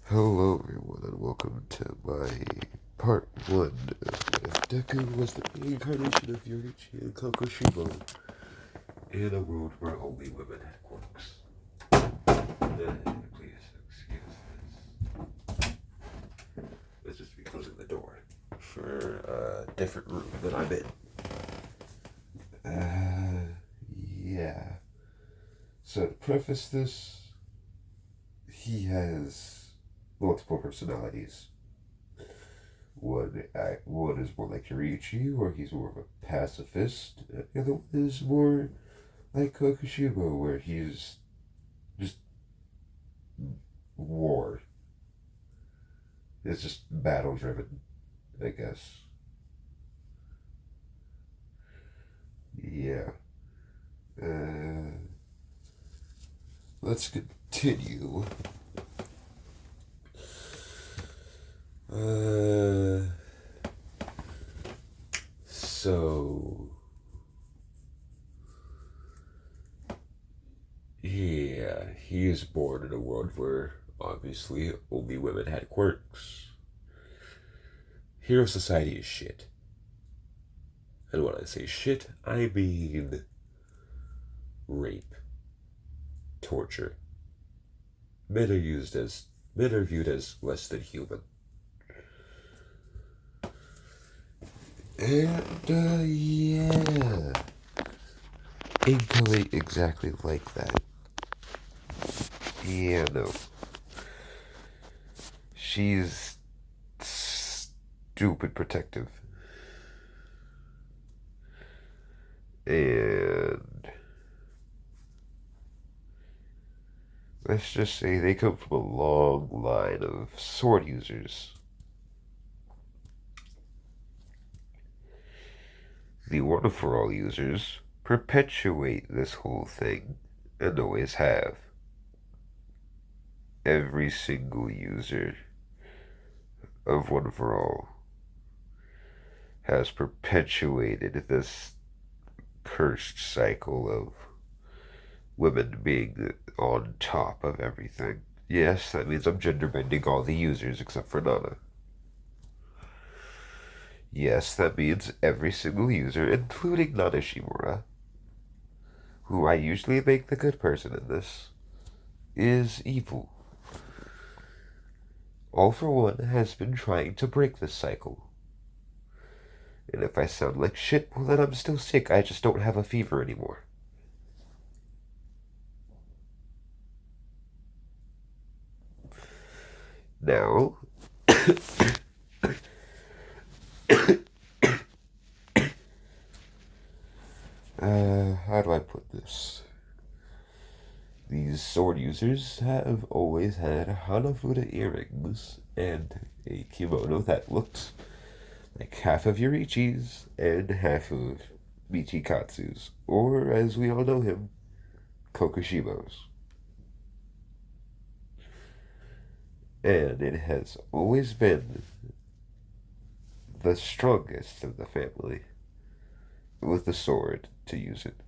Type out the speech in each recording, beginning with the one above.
Hello everyone and welcome to my part 1 of if Deku was the reincarnation of Yoriichis and Kokushibos in a world where only women had quirks. Please excuse this. Let's just be closing the door for a different room that I'm in. Yeah. So to preface this, he has multiple personalities. One is more like Yoriichi, where he's more of a pacifist. The other one is more like Kokushibo, where he's just war. It's just battle driven, I guess. Yeah. Let's continue. So yeah, he is born in a world where obviously only women had quirks. Hero society is shit. And when I say shit, I mean rape, torture. Men are viewed as less than human. And yeah, incoming exactly like that. Yeah, no. She's stupid protective. And let's just say they come from a long line of sword users. The One for All users perpetuate this whole thing and always have. Every single user of One for All has perpetuated this cursed cycle of women being on top of everything. Yes, that means I'm gender bending all the users except for Nana. Yes, that means every single user, including Nana Shimura, who I usually make the good person in this, is evil. All for One has been trying to break this cycle. And if I sound like shit, well then I'm still sick, I just don't have a fever anymore. Now, how do I put this? These sword users have always had Hanafuda earrings and a kimono that looked like half of Yoriichi's and half of Michikatsu's, or as we all know him, Kokushibos. And it has always been the strongest of the family with the sword to use it.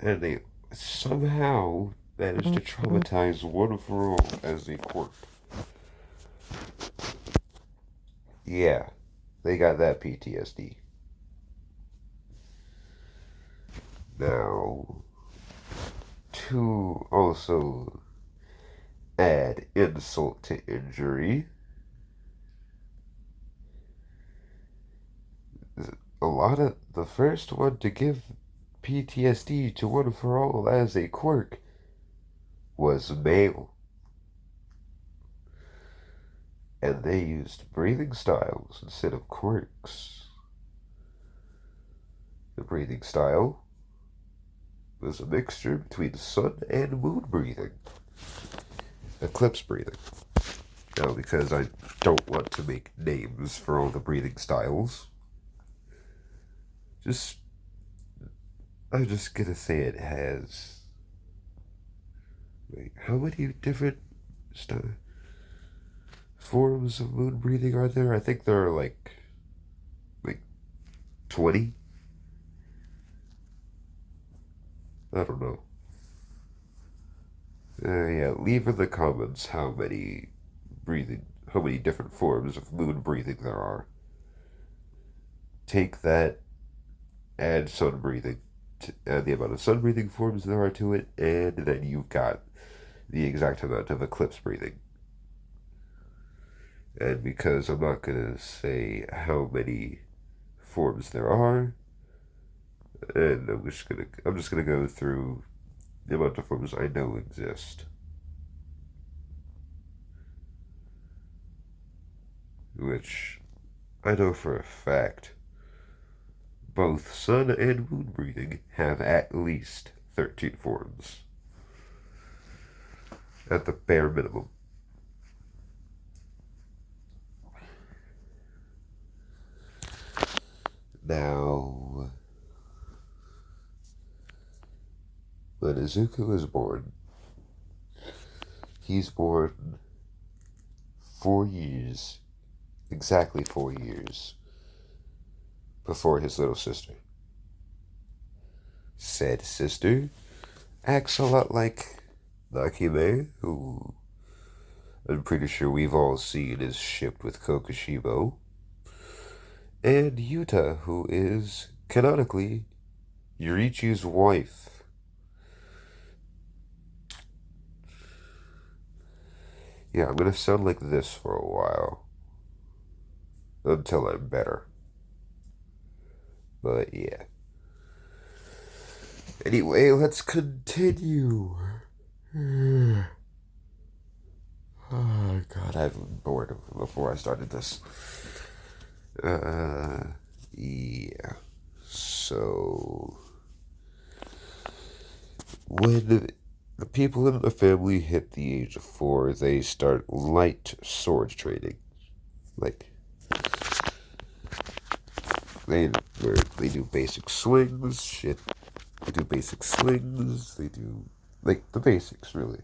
And they somehow managed to traumatize One for All as a quirk. Yeah, they got that PTSD. Now, to also add insult to injury, a lot of the first one to give PTSD to One for All as a quirk was male. And they used breathing styles instead of quirks. The breathing style was a mixture between sun and moon breathing. Eclipse breathing. Now, because I don't want to make names for all the breathing styles, I'm just gonna say it has. Wait, how many different forms of moon breathing are there? I think there are like 20. I don't know. Yeah, leave in the comments how many different forms of moon breathing there are. Take that, add sun breathing, add the amount of sun breathing forms there are to it, and then you've got the exact amount of eclipse breathing. And because I'm not gonna say how many forms there are, and I'm just gonna go through the amount of forms I know exist. Which I know for a fact both sun and moon breathing have at least 13 forms. At the bare minimum. Now, when Izuku is born, he's born 4 years, exactly 4 years, before his little sister. Said sister acts a lot like Nakime, who I'm pretty sure we've all seen is shipped with Kokushibo, and Yuta, who is, canonically, Yoriichi's wife. Yeah, I'm gonna sound like this for a while. Until I'm better. But yeah. Anyway, let's continue. Oh god, I've been bored before I started this. Yeah. So, when the people in the family hit the age of 4, they start light sword training. Like, they do basic swings, shit. They do basic slings, they do, like, the basics, really.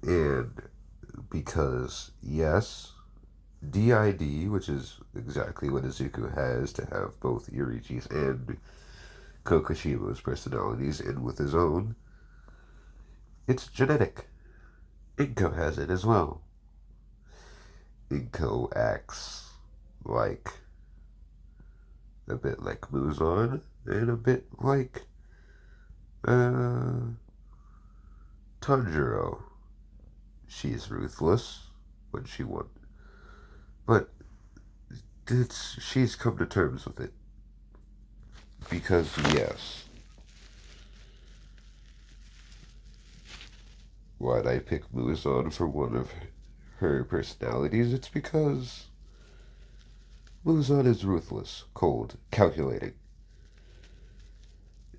And because, yes, DID, which is exactly what Izuku has to have both yoriichis and kokushibos personalities in with his own, it's genetic. Inko has it as well. Inko acts like a bit like Muzan and a bit like Tanjiro. She's ruthless when she wants, but she's come to terms with it. Because, yes, why'd I pick Muzan for one of her personalities? It's because Muzan is ruthless, cold, calculating,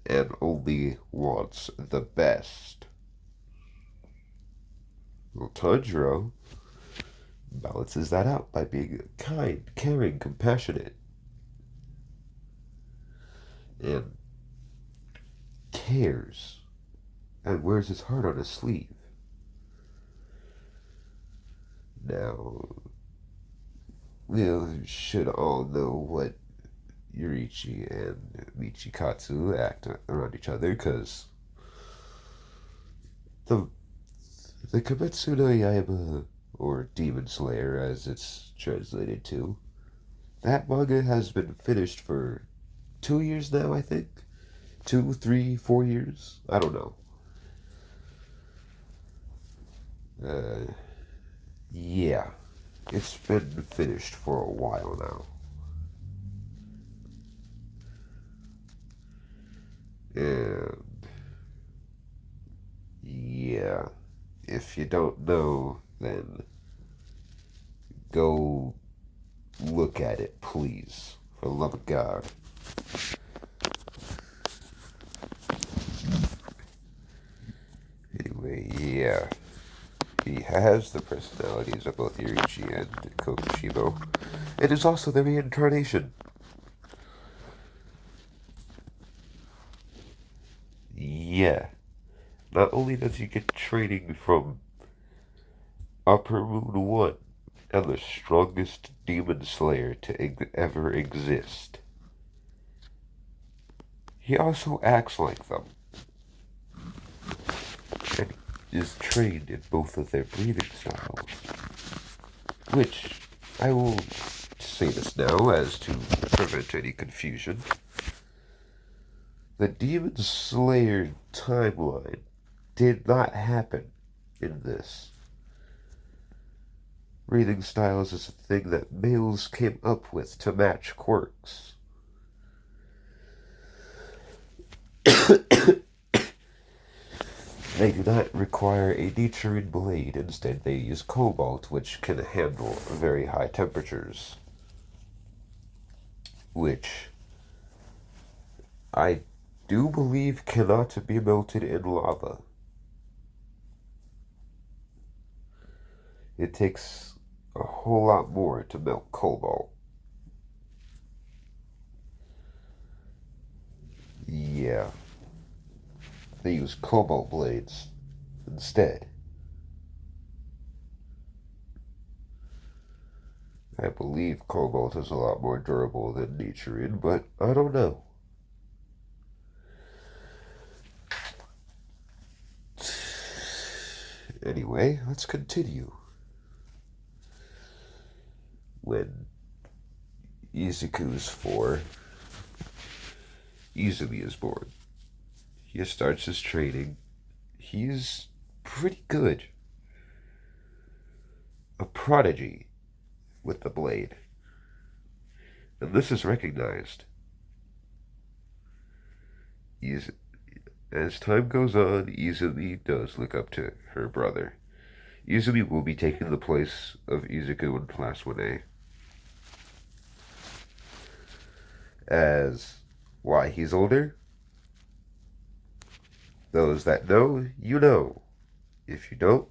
and only wants the best. Well, Tanjiro balances that out by being kind, caring, compassionate, and cares, and wears his heart on his sleeve. Now, we should all know what Yoriichi and Michikatsu act around each other, because the Kimetsu no Yaiba, or Demon Slayer as it's translated to, that manga has been finished for 2 years now, I think. 2, 3, 4 years? I don't know. Yeah. It's been finished for a while now. And yeah, if you don't know, then go look at it, please, for the love of God. Anyway, yeah, he has the personalities of both Yoriichi and Kokushibo. It is also the reincarnation. Yeah. Not only does he get training from Upper Moon 1 and the strongest demon slayer to ever exist, he also acts like them, and is trained in both of their breathing styles, which I will say this now as to prevent any confusion. The Demon Slayer timeline did not happen in this. Breathing styles is a thing that males came up with to match quirks. They do not require a Nichiren blade. Instead, they use cobalt, which can handle very high temperatures. Which I do believe cannot be melted in lava. It takes a whole lot more to melt cobalt. Yeah. They use cobalt blades instead. I believe cobalt is a lot more durable than Nichiren, but I don't know. Anyway, let's continue. When Izuku is 4, Izumi is born. He starts his training. He's pretty good. A prodigy with the blade. And this is recognized. As time goes on, Izumi does look up to her brother. Izumi will be taking the place of Izuku in Class 1A. As why he's older? Those that know, you know. If you don't,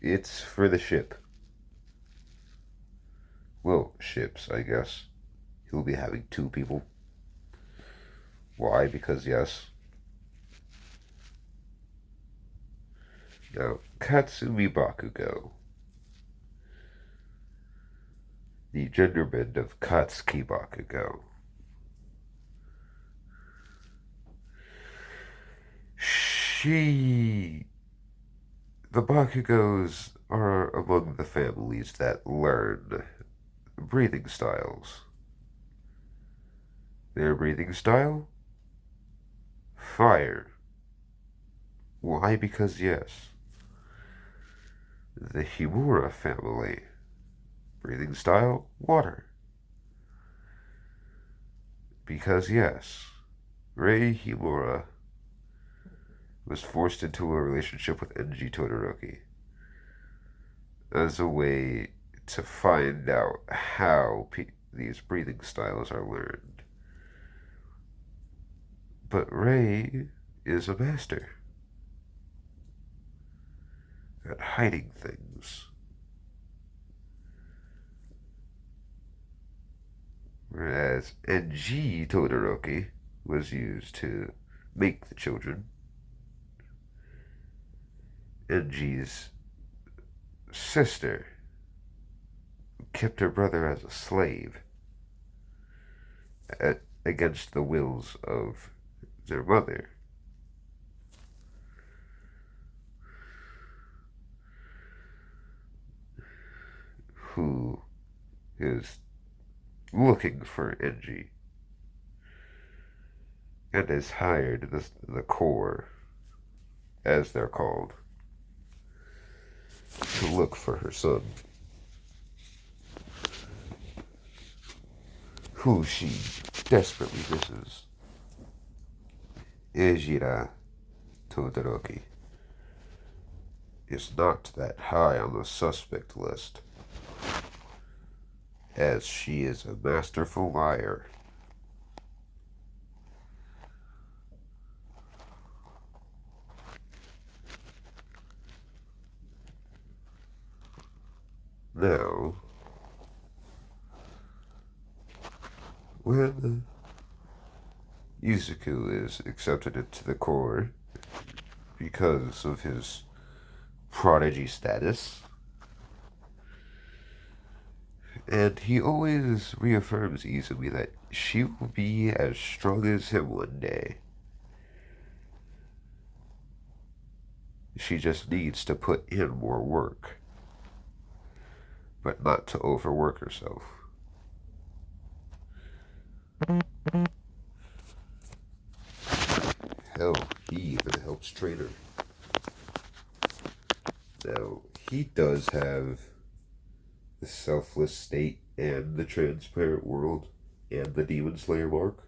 it's for the ship. Well, ships, I guess. He'll be having 2 people. Why? Because yes. Now, Katsumi Bakugo. The gender bend of Katsuki Bakugo. The Bakugos are among the families that learn breathing styles. Their breathing style? Fire. Why? Because yes. The Himura family. Breathing style? Water. Because yes. Rei Himura was forced into a relationship with Enji Todoroki as a way to find out how these breathing styles are learned. But Rei is a master at hiding things. Whereas Enji Todoroki was used to make the children. Enji's sister kept her brother as a slave against the wills of their mother. Who is looking for Enji and has hired the Corps, as they're called, to look for her son, who she desperately misses. Ejira Todoroki is not that high on the suspect list, as she is a masterful liar. Now, when Izuku is accepted into the Corps because of his prodigy status, and he always reaffirms Izumi that she will be as strong as him one day. She just needs to put in more work, but not to overwork herself. Hell, he even helps train her. Now, he does have the selfless state and the transparent world and the Demon Slayer mark,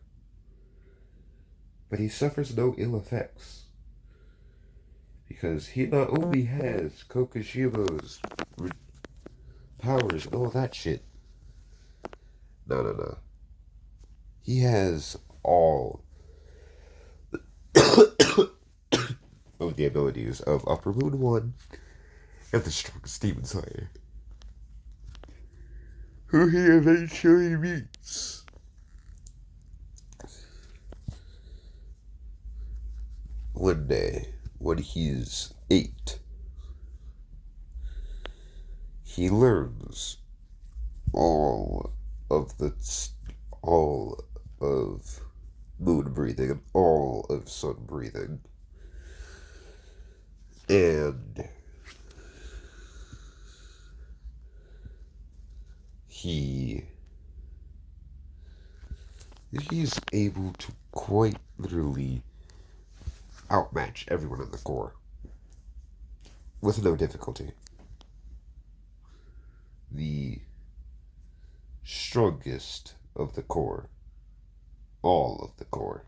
but he suffers no ill effects. Because he not only has kokushibos, powers, and all that shit. No. He has all of the abilities of Upper Moon 1 and the strongest Demon Slayer, who he eventually meets. One day, when he's 8, he learns all of moon breathing and all of sun breathing. And he's able to quite literally outmatch everyone in the Corps with no difficulty. The strongest of the Corps, all of the Corps,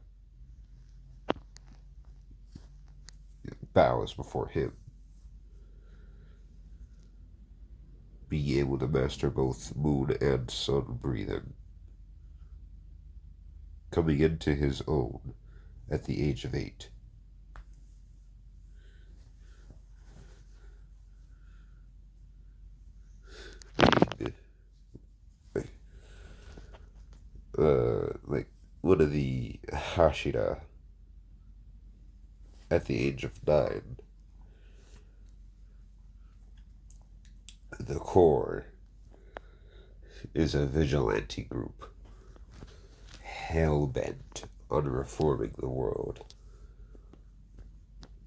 bows before him. Being able to master both moon and sun breathing, coming into his own at the age of 8. Like one of the Hashira at the age of 9. The Corps is a vigilante group, hell-bent on reforming the world.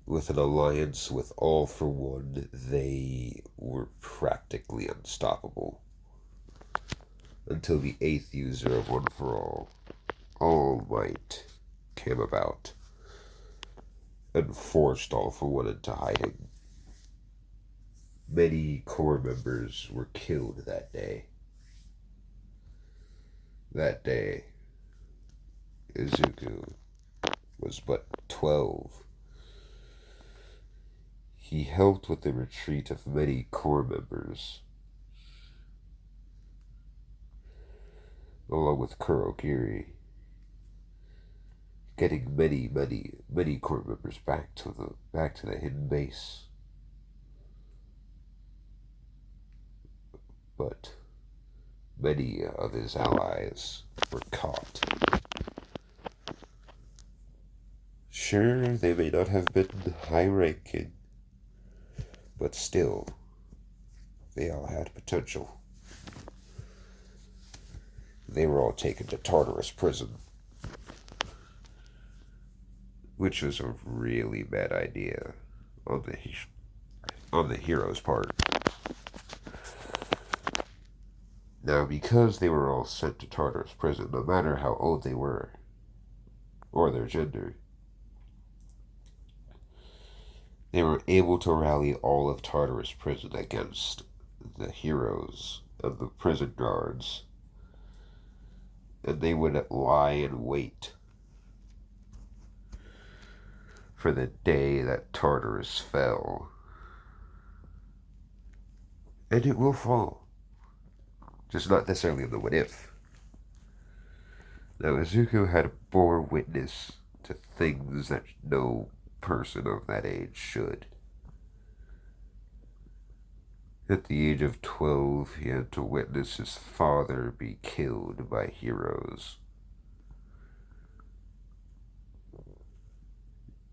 With an alliance with All for One, they were practically unstoppable. Until the 8th user of One for All Might, came about and forced All for One into hiding. Many Corps members were killed that day. That day, Izuku was but 12. He helped with the retreat of many Corps members, along with Kurogiri, getting many Corps members back to the hidden base. But many of his allies were caught. Sure, they may not have been high-ranking, but still, they all had potential. They were all taken to Tartarus prison, which was a really bad idea on the hero's part. Now, because they were all sent to Tartarus prison, no matter how old they were, or their gender, they were able to rally all of Tartarus prison against the heroes and the prison guards. And they would lie in wait for the day that Tartarus fell. And it will fall. Just not necessarily in the what if. Now, Izuku had bore witness to things that no person of that age should. At the age of 12, he had to witness his father be killed by heroes.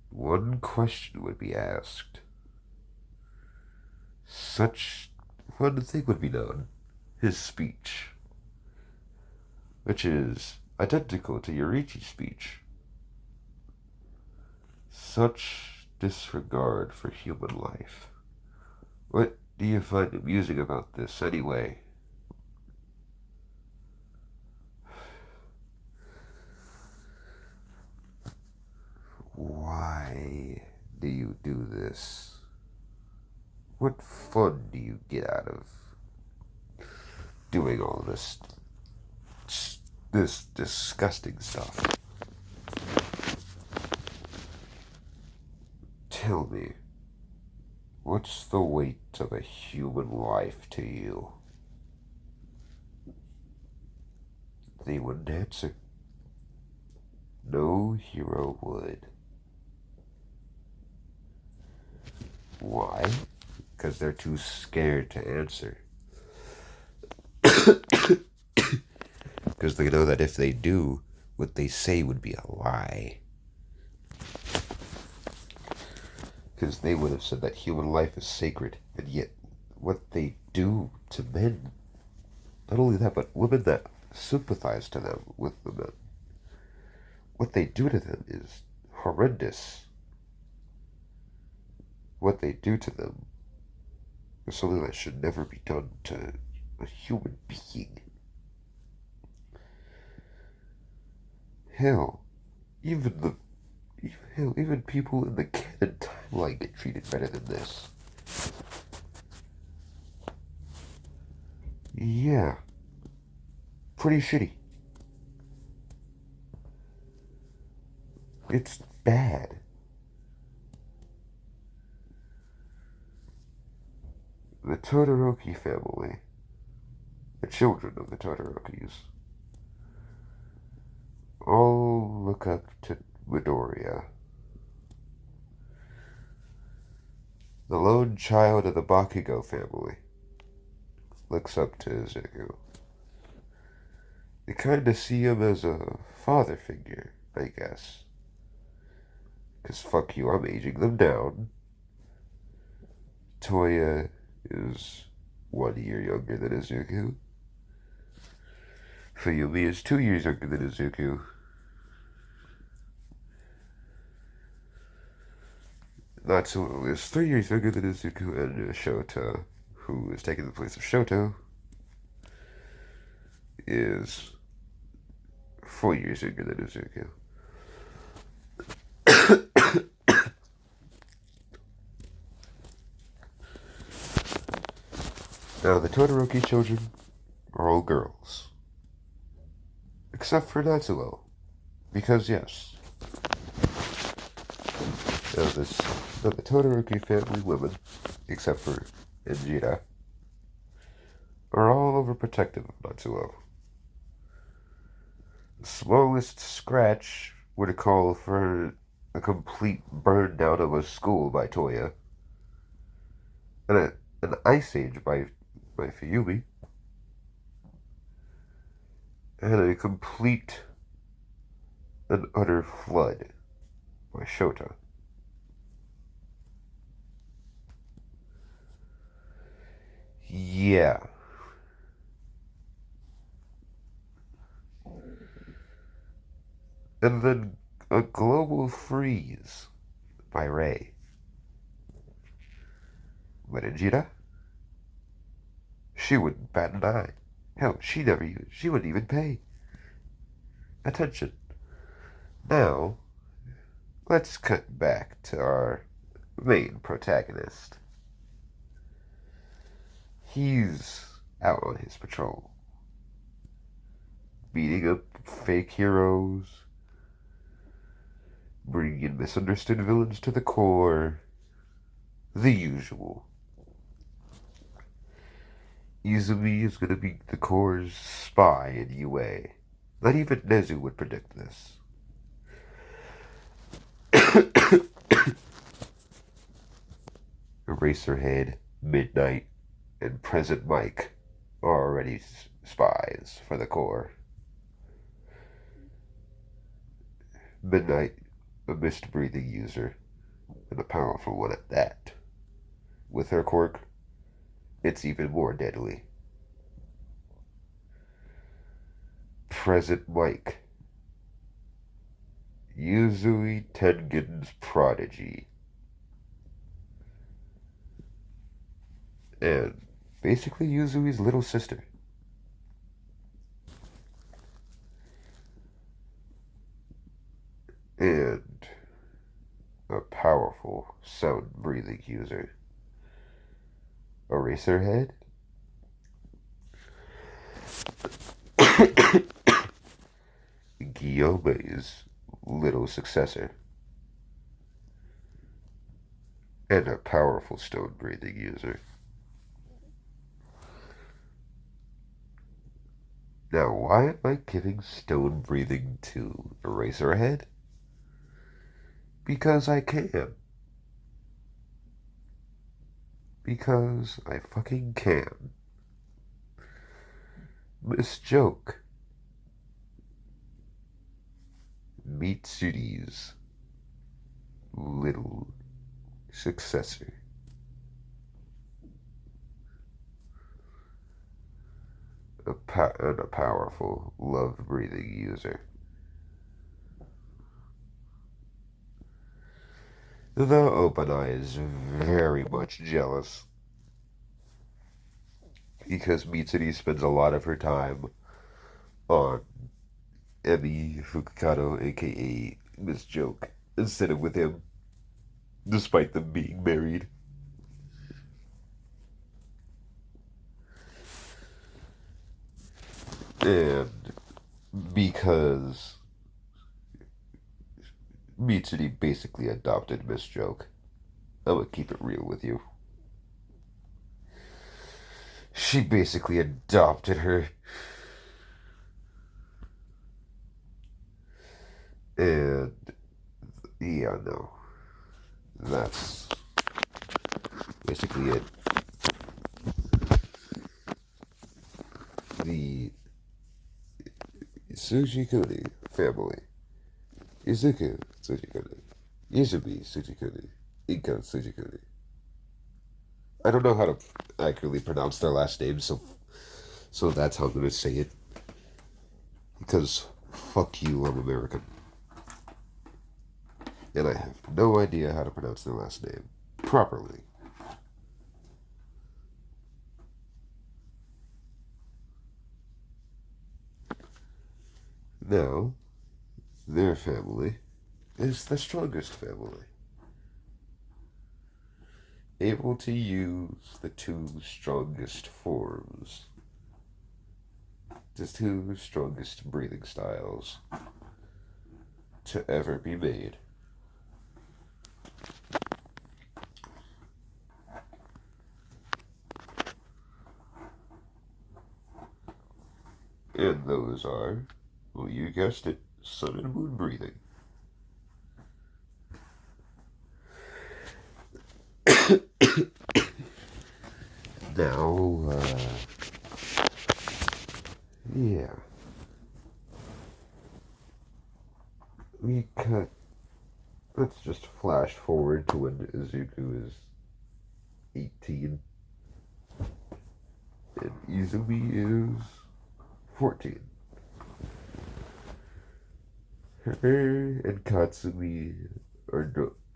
One question would be asked. Such one thing would be known. His speech. Which is, identical to yoriichis speech. Such disregard for human life. What do you find amusing about this, anyway? Why do you do this? What fun do you get out of doing all this disgusting stuff? Tell me, what's the weight of a human life to you? They wouldn't answer. No hero would. Why? Because they're too scared to answer. Because they know that if they do, what they say would be a lie. Because they would have said that human life is sacred, and yet what they do to men, not only that, but women that sympathize to them with the men, what they do to them is horrendous. What they do to them is something that should never be done to a human being. Hell, even people in the canon timeline get treated better than this. Yeah, pretty shitty. It's bad. The Todoroki family, the children of the Todorokis, all look up to Midoriya. The lone child of the Bakugo family looks up to Izuku. They kinda see him as a father figure, I guess. 'Cause fuck you, I'm aging them down. Toya is 1 year younger than Izuku. Fuyumi is 2 years younger than Izuku. Natsuo is 3 years younger than Izuku, and Shota, who is taking the place of Shoto, is 4 years younger than Izuku. Now, the Todoroki children are all girls. Except for Natsuo. Because, yes. Now, the Todoroki family women, except for Injira, are all overprotective of Natsuo. The smallest scratch would call for a complete burn down of a school by Toya, and an ice age by Fuyumi, and a complete and utter flood by Shota. Yeah. And then a global freeze by Ray. But Injira, she wouldn't bat an eye. Hell, she wouldn't even pay attention. Now, let's cut back to our main protagonist. He's out on his patrol, beating up fake heroes, bringing misunderstood villains to the core, the usual. Izumi is going to be the core's spy in UA. Not even Nezu would predict this. Eraserhead, Midnight, and Present Mike are already spies for the core. Midnight, a mist-breathing user, and a powerful one at that. With her quirk, it's even more deadly. Present Mike Yuzui Tengen's prodigy. And basically Yuzui's little sister. And a powerful sound-breathing user. Eraserhead? Guillaume's little successor. And a powerful stone-breathing user. Now, why am I giving stone breathing to Eraserhead? Because I can. Because I fucking can. Miss Joke. Mitsuri's little successor. And a powerful, love-breathing user. Though Open Eye is very much jealous. Because Mitsuri spends a lot of her time on Emi Fukukado, aka Miss Joke, instead of with him, despite them being married. And because Mitsuri basically adopted Miss Joke, I'm gonna keep it real with you. She basically adopted her. And yeah, no. That's basically it. The Tsujikuni family. Izuku Tsujikuni. Izumi Tsujikuni. Inka Tsujikuni. I don't know how to accurately pronounce their last names, so that's how I'm gonna say it. Because fuck you, I'm American. And I have no idea how to pronounce their last name properly. Now, their family is the strongest family. Able to use the two strongest forms. The two strongest breathing styles to ever be made. And those are, well, you guessed it, sun and moon breathing. Now, yeah. Let's just flash forward to when Izuku is 18 and Izumi is 14. Her and Katsumi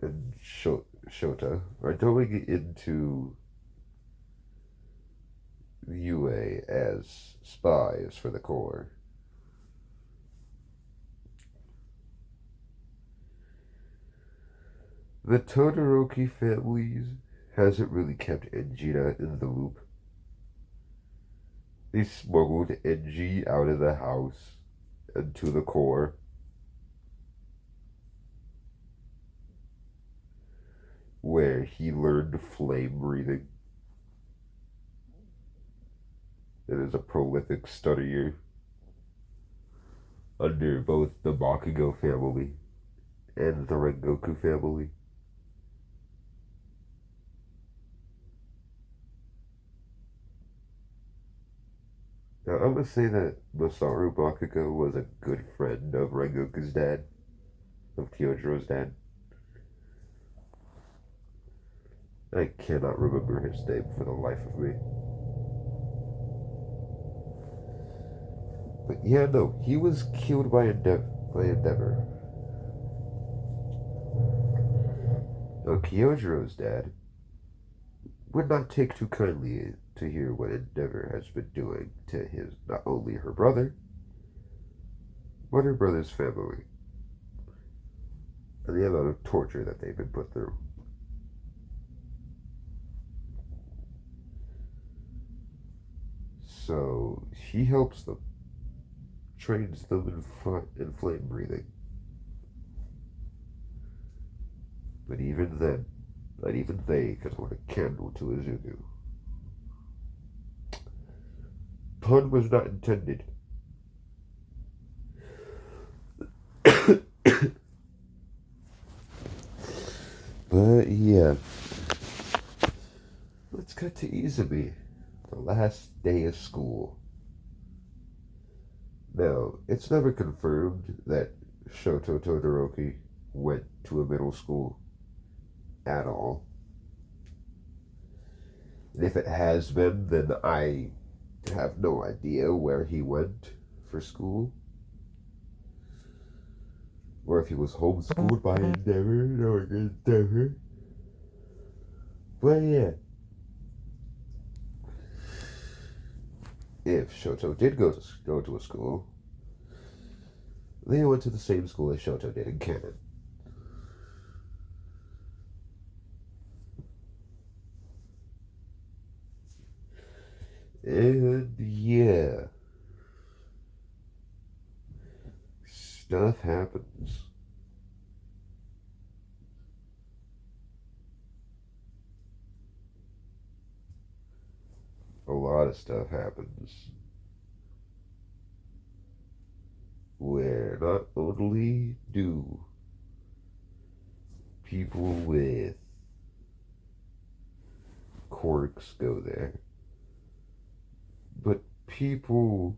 and Shota are going into the UA as spies for the Corps. The Todoroki families hasn't really kept Enjina in the loop. They smuggled Enji out of the house and to the Corps. Where he learned flame breathing. It is a prolific studier under both the Bakugo family and the Rengoku family. Now, I'm going to say that Masaru Bakugo was a good friend of Rengoku's dad, of Kyojiro's dad. I cannot remember his name for the life of me. But yeah, no, he was killed by Endeavor. Kyojiro's dad would not take too kindly to hear what Endeavor has been doing to his not only her brother, but her brother's family, and the amount of torture that they've been put through. So he helps them, trains them in flame breathing. But even then, not even they could hold a candle to Izuku. Pun was not intended. But yeah, let's cut to Izumi, the last day of school. Now, it's never confirmed that Shoto Todoroki went to a middle school at all. And if it has been, then I have no idea where he went for school. Or if he was homeschooled by Endeavor or Endeavor. But yeah. If Shoto did go to a school, they went to the same school as Shoto did in canon. And yeah, stuff happens. A lot of stuff happens. Where not only do people with quirks go there, but people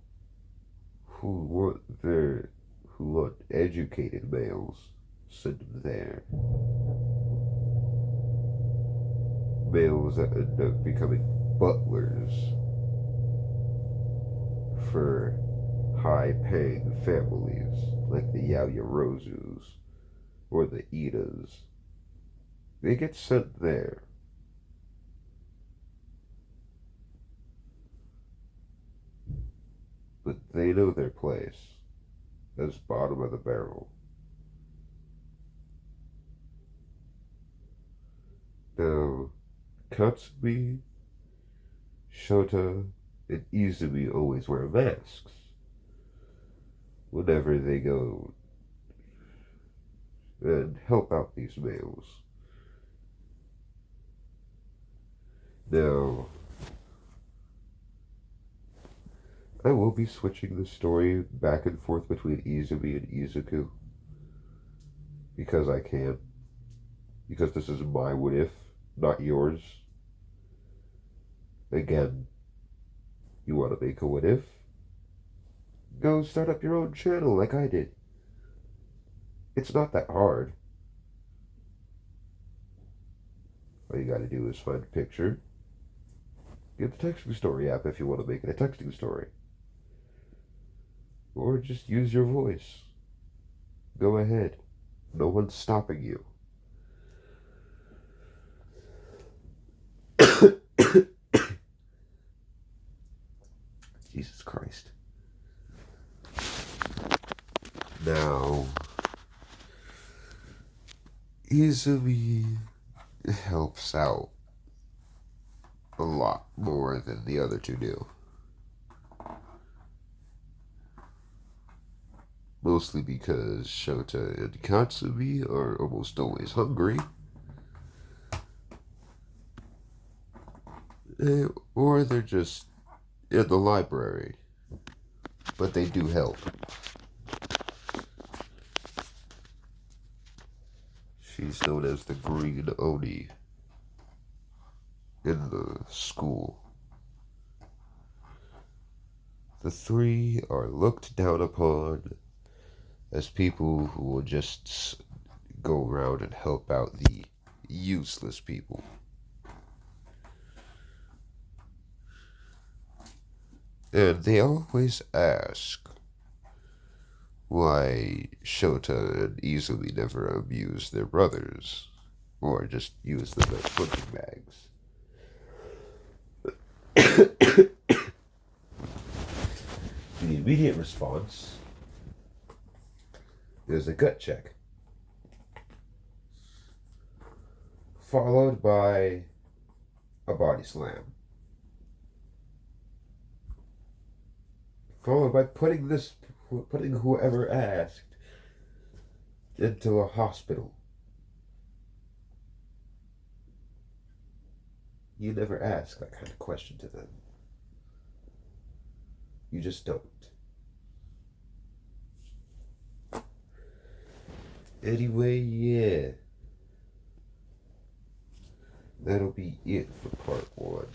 who want educated males send them there. Males that end up becoming butlers for high-paying families like the Yaoyorozus or the Idas. They get sent there. But they know their place as bottom of the barrel. Now, Katsumi, Shota, and Izumi always wear masks whenever they go and help out these males. Now, I will be switching the story back and forth between Izumi and Izuku because I can. Because this is my what if, not yours. Again, you want to make a what if? Go start up your own channel like I did. It's not that hard. All you gotta do is find a picture. Get the texting story app if you want to make it a texting story. Or just use your voice. Go ahead. No one's stopping you. Jesus Christ. Now, Izumi helps out a lot more than the other two do. Mostly because Shota and Katsumi are almost always hungry. Or they're just in the library. But they do help. She's known as the Green Oni in the school. The three are looked down upon as people who will just go around and help out the useless people. And they always ask why Shota and Izumi never abuse their brothers or just use them as punching bags. The immediate response is a gut check, followed by a body slam, followed by putting whoever asked into a hospital. You never ask that kind of question to them. You just don't. Anyway, yeah. That'll be it for part 1.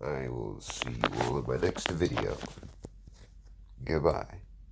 I will see you all in my next video. Goodbye.